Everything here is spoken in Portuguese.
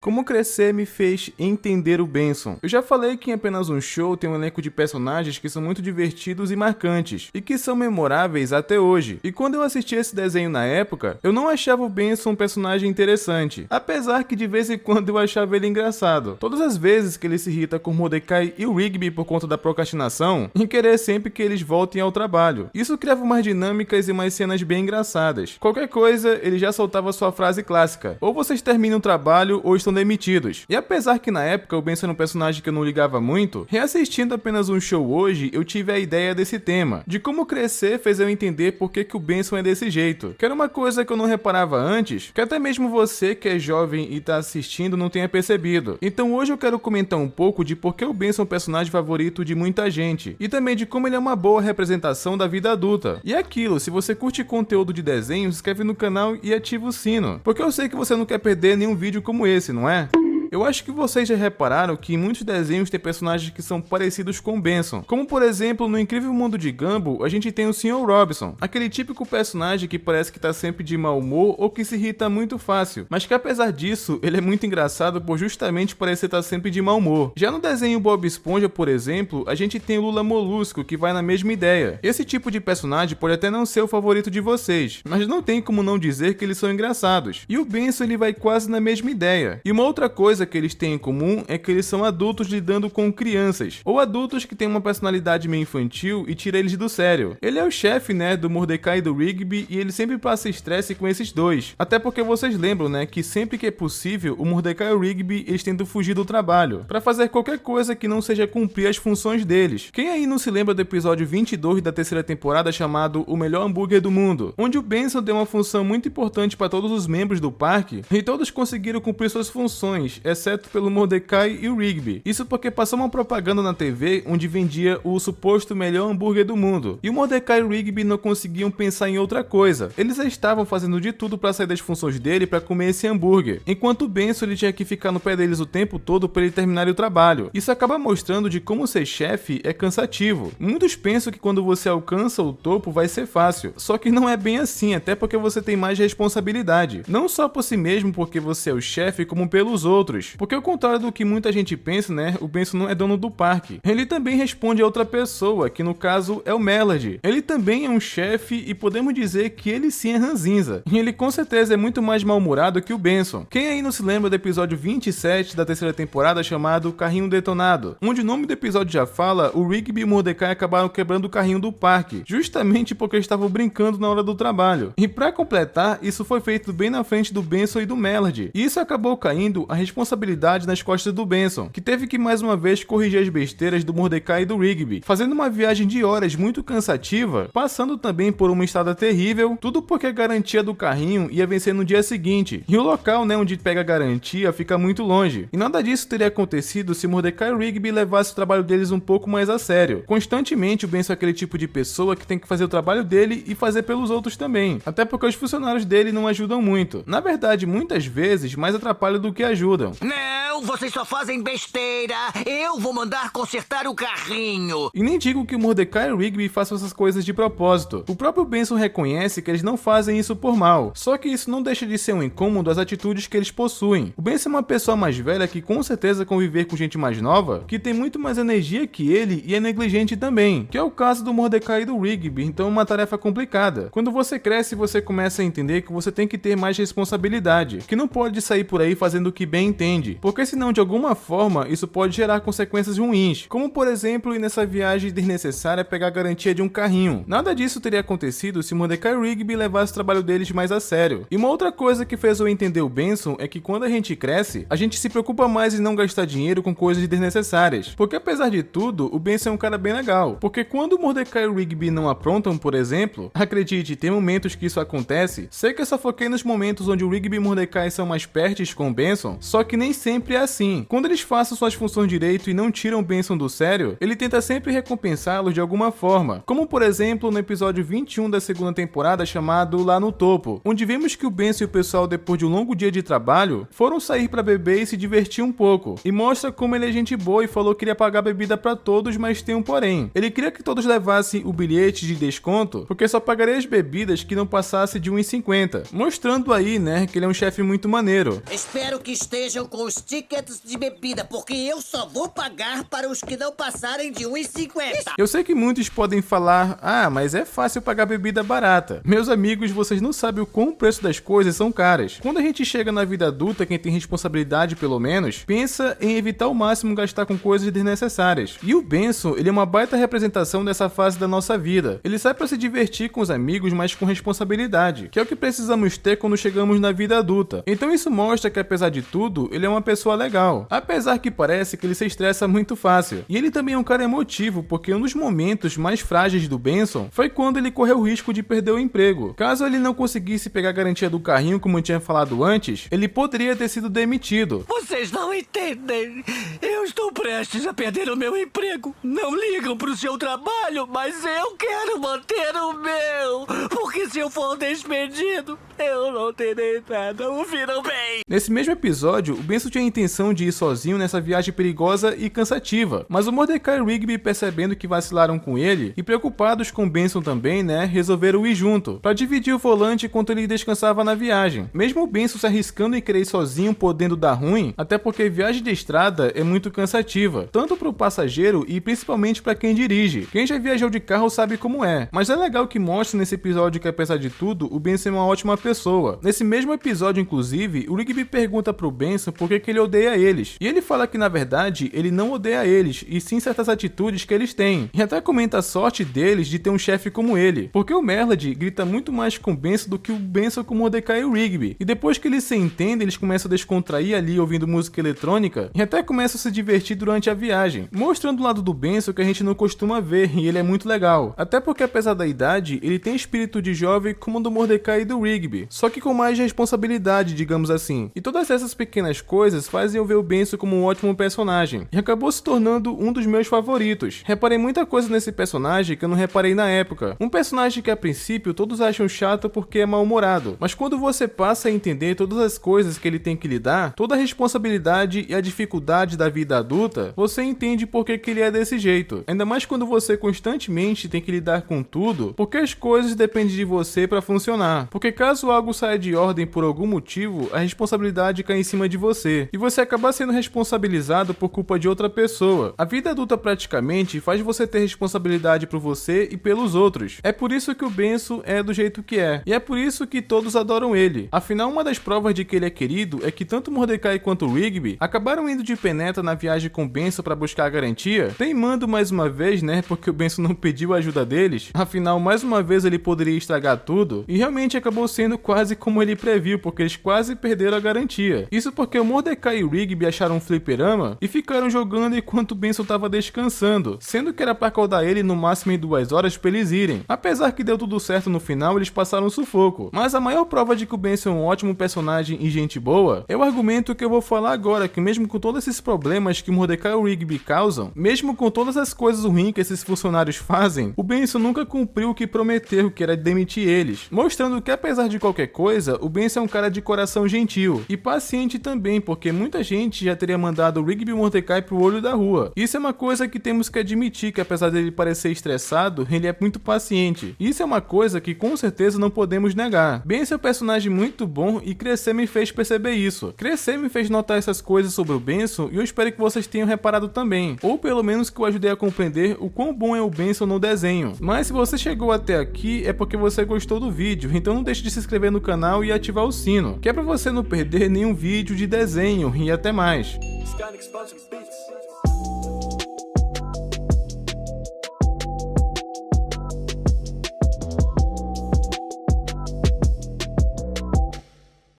Como crescer me fez entender o Benson. Eu já falei que em apenas um show tem um elenco de personagens que são muito divertidos e marcantes, e que são memoráveis até hoje. E quando eu assisti esse desenho na época, eu não achava o Benson um personagem interessante, apesar que de vez em quando eu achava ele engraçado. Todas as vezes que ele se irrita com Mordecai e o Rigby por conta da procrastinação, em querer sempre que eles voltem ao trabalho. Isso criava umas dinâmicas e umas cenas bem engraçadas. Qualquer coisa, ele já soltava sua frase clássica: ou vocês terminam o trabalho ou estão demitidos. E apesar que na época o Benson era um personagem que eu não ligava muito, reassistindo apenas um show hoje, eu tive a ideia desse tema, de como crescer fez eu entender por que o Benson é desse jeito, que era uma coisa que eu não reparava antes, que até mesmo você que é jovem e tá assistindo não tenha percebido. Então hoje eu quero comentar um pouco de por que o Benson é um personagem favorito de muita gente, e também de como ele é uma boa representação da vida adulta. E é aquilo, se você curte conteúdo de desenho, se inscreve no canal e ativa o sino, porque eu sei que você não quer perder nenhum vídeo como esse, não é? Eu acho que vocês já repararam que em muitos desenhos tem personagens que são parecidos com Benson. Como por exemplo, no Incrível Mundo de Gumball, a gente tem o Sr. Robinson, aquele típico personagem que parece que tá sempre de mau humor ou que se irrita muito fácil, mas que apesar disso, ele é muito engraçado por justamente parecer estar sempre de mau humor. Já no desenho Bob Esponja, por exemplo, a gente tem o Lula Molusco, que vai na mesma ideia. Esse tipo de personagem pode até não ser o favorito de vocês, mas não tem como não dizer que eles são engraçados. E o Benson ele vai quase na mesma ideia. E uma outra coisa que eles têm em comum é que eles são adultos lidando com crianças, ou adultos que têm uma personalidade meio infantil e tira eles do sério. Ele é o chefe, né, do Mordecai e do Rigby, e ele sempre passa estresse com esses dois. Até porque vocês lembram, né, que sempre que é possível, o Mordecai e o Rigby eles tentam fugir do trabalho, pra fazer qualquer coisa que não seja cumprir as funções deles. Quem aí não se lembra do episódio 22 da terceira temporada chamado O Melhor Hambúrguer do Mundo, onde o Benson deu uma função muito importante para todos os membros do parque, e todos conseguiram cumprir suas funções, exceto pelo Mordecai e o Rigby. Isso porque passou uma propaganda na TV onde vendia o suposto melhor hambúrguer do mundo. E o Mordecai e o Rigby não conseguiam pensar em outra coisa. Eles estavam fazendo de tudo para sair das funções dele para comer esse hambúrguer. Enquanto o Benson ele tinha que ficar no pé deles o tempo todo para ele terminar o trabalho. Isso acaba mostrando de como ser chefe é cansativo. Muitos pensam que quando você alcança o topo vai ser fácil. Só que não é bem assim, até porque você tem mais responsabilidade. Não só por si mesmo porque você é o chefe, como pelos outros. Porque ao contrário do que muita gente pensa, né, o Benson não é dono do parque. Ele também responde a outra pessoa, que no caso é o Melody. Ele também é um chefe e podemos dizer que ele sim é ranzinza. E ele com certeza é muito mais mal-humorado que o Benson. Quem aí não se lembra do episódio 27 da terceira temporada chamado Carrinho Detonado? Onde o nome do episódio já fala, o Rigby e o Mordecai acabaram quebrando o carrinho do parque, justamente porque eles estavam brincando na hora do trabalho. E pra completar, isso foi feito bem na frente do Benson e do Melody. E isso acabou caindo a responsabilidade nas costas do Benson, que teve que mais uma vez corrigir as besteiras do Mordecai e do Rigby, fazendo uma viagem de horas muito cansativa, passando também por uma estrada terrível, tudo porque a garantia do carrinho ia vencer no dia seguinte, e o local, né, onde pega a garantia fica muito longe. E nada disso teria acontecido se Mordecai e Rigby levassem o trabalho deles um pouco mais a sério. Constantemente o Benson é aquele tipo de pessoa que tem que fazer o trabalho dele e fazer pelos outros também, até porque os funcionários dele não ajudam muito. Na verdade, muitas vezes mais atrapalham do que ajudam. Não, vocês só fazem besteira. Eu vou mandar consertar o carrinho. E nem digo que o Mordecai e o Rigby façam essas coisas de propósito. O próprio Benson reconhece que eles não fazem isso por mal. Só que isso não deixa de ser um incômodo às atitudes que eles possuem. O Benson é uma pessoa mais velha que com certeza conviver com gente mais nova, que tem muito mais energia que ele e é negligente também, que é o caso do Mordecai e do Rigby, então é uma tarefa complicada. Quando você cresce, você começa a entender que você tem que ter mais responsabilidade, que não pode sair por aí fazendo o que bem entende, porque senão de alguma forma isso pode gerar consequências ruins, como por exemplo ir nessa viagem desnecessária pegar a garantia de um carrinho. Nada disso teria acontecido se Mordecai e Rigby levassem o trabalho deles mais a sério. E uma outra coisa que fez eu entender o Benson é que quando a gente cresce, a gente se preocupa mais em não gastar dinheiro com coisas desnecessárias, porque apesar de tudo, o Benson é um cara bem legal, porque quando o Mordecai e o Rigby não aprontam, por exemplo, acredite, tem momentos que isso acontece, sei que eu só foquei nos momentos onde o Rigby e o Mordecai são mais pertes com o Benson, só que nem sempre é assim. Quando eles façam suas funções direito e não tiram Benson do sério, ele tenta sempre recompensá-los de alguma forma, como por exemplo no episódio 21 da segunda temporada chamado Lá no Topo, onde vemos que o Benson e o pessoal, depois de um longo dia de trabalho, foram sair pra beber e se divertir um pouco, e mostra como ele é gente boa e falou que iria pagar bebida pra todos, mas tem um porém. Ele queria que todos levassem o bilhete de desconto, porque só pagaria as bebidas que não passasse de 1,50, mostrando aí, né, que ele é um chefe muito maneiro. Espero que estejam com os tickets de bebida, porque eu só vou pagar para os que não passarem de 1,50. Eu sei que muitos podem falar, mas é fácil pagar bebida barata. Meus amigos, vocês não sabem o quão o preço das coisas são caras. Quando a gente chega na vida adulta, quem tem responsabilidade pelo menos, pensa em evitar ao máximo gastar com coisas desnecessárias. E o Benson, ele é uma baita representação dessa fase da nossa vida. Ele sai pra se divertir com os amigos, mas com responsabilidade, que é o que precisamos ter quando chegamos na vida adulta. Então isso mostra que, apesar de tudo, ele é uma pessoa legal. Apesar que parece que ele se estressa muito fácil. E ele também é um cara emotivo, porque um dos momentos mais frágeis do Benson foi quando ele correu o risco de perder o emprego. Caso ele não conseguisse pegar a garantia do carrinho, como eu tinha falado antes, ele poderia ter sido demitido. Vocês não entendem. Eu estou prestes a perder o meu emprego. Não ligam pro seu trabalho, mas eu quero manter o meu. Porque se eu for despedido, eu não terei nada. Ouviram bem? Nesse mesmo episódio, o Benson tinha a intenção de ir sozinho nessa viagem perigosa e cansativa, mas o Mordecai e o Rigby, percebendo que vacilaram com ele e preocupados com o Benson também, né, resolveram ir junto, para dividir o volante enquanto ele descansava na viagem. Mesmo o Benson se arriscando em querer ir sozinho, podendo dar ruim, até porque viagem de estrada é muito cansativa, tanto para o passageiro e principalmente para quem dirige. Quem já viajou de carro sabe como é, mas é legal que mostre nesse episódio que, apesar de tudo, o Benson é uma ótima pessoa. Nesse mesmo episódio, inclusive, o Rigby pergunta pro Benson por que ele odeia eles, e ele fala que na verdade ele não odeia eles, e sim certas atitudes que eles têm, e até comenta a sorte deles de ter um chefe como ele, porque o Merlad grita muito mais com o Benson do que o Benson com o Mordecai e o Rigby, e depois que eles se entendem, eles começam a descontrair ali ouvindo música eletrônica, e até começam a se divertir durante a viagem, mostrando o lado do Benson que a gente não costuma ver, e ele é muito legal, até porque apesar da idade, ele tem espírito de jovem como o do Mordecai e do Rigby, só que com mais responsabilidade, digamos assim, e todas essas pequenas coisas fazem eu ver o Benson como um ótimo personagem, e acabou se tornando um dos meus favoritos. Reparei muita coisa nesse personagem que eu não reparei na época, um personagem que a princípio todos acham chato porque é mal-humorado, mas quando você passa a entender todas as coisas que ele tem que lidar, toda a responsabilidade e a dificuldade da vida adulta, você entende por que ele é desse jeito, ainda mais quando você constantemente tem que lidar com tudo, porque as coisas dependem de você para funcionar, porque caso algo saia de ordem por algum motivo, a responsabilidade cai em cima de você, e você acaba sendo responsabilizado por culpa de outra pessoa. A vida adulta praticamente faz você ter responsabilidade por você e pelos outros. É por isso que o Benson é do jeito que é, e é por isso que todos adoram ele. Afinal, uma das provas de que ele é querido é que tanto Mordecai quanto o Rigby acabaram indo de penetra na viagem com o Benson para buscar a garantia, teimando mais uma vez, né, porque o Benson não pediu a ajuda deles. Afinal, mais uma vez ele poderia estragar tudo, e realmente acabou sendo quase como ele previu, porque eles quase perderam a garantia. Isso porque o Mordecai e o Rigby acharam um fliperama e ficaram jogando enquanto o Benson tava descansando, sendo que era para acordar ele no máximo em 2 horas para eles irem. Apesar que deu tudo certo no final, eles passaram um sufoco. Mas a maior prova de que o Benson é um ótimo personagem e gente boa é o argumento que eu vou falar agora, que mesmo com todos esses problemas que Mordecai e o Rigby causam, mesmo com todas as coisas ruins que esses funcionários fazem, o Benson nunca cumpriu o que prometeu, que era demitir eles, mostrando que apesar de qualquer coisa, o Benson é um cara de coração gentil e paciente também, porque muita gente já teria mandado o Rigby e o Mordecai pro olho da rua. Isso é uma coisa que temos que admitir, que apesar dele parecer estressado, ele é muito paciente. Isso é uma coisa que com certeza não podemos negar. Benson é um personagem muito bom e Crescer me fez perceber isso. Crescer me fez notar essas coisas sobre o Benson e eu espero que vocês tenham reparado também, ou pelo menos que eu ajudei a compreender o quão bom é o Benson no desenho. Mas se você chegou até aqui é porque você gostou do vídeo, então não deixe de se inscrever no canal e ativar o sino, que é pra você não perder nenhum vídeo de desenho, e até mais.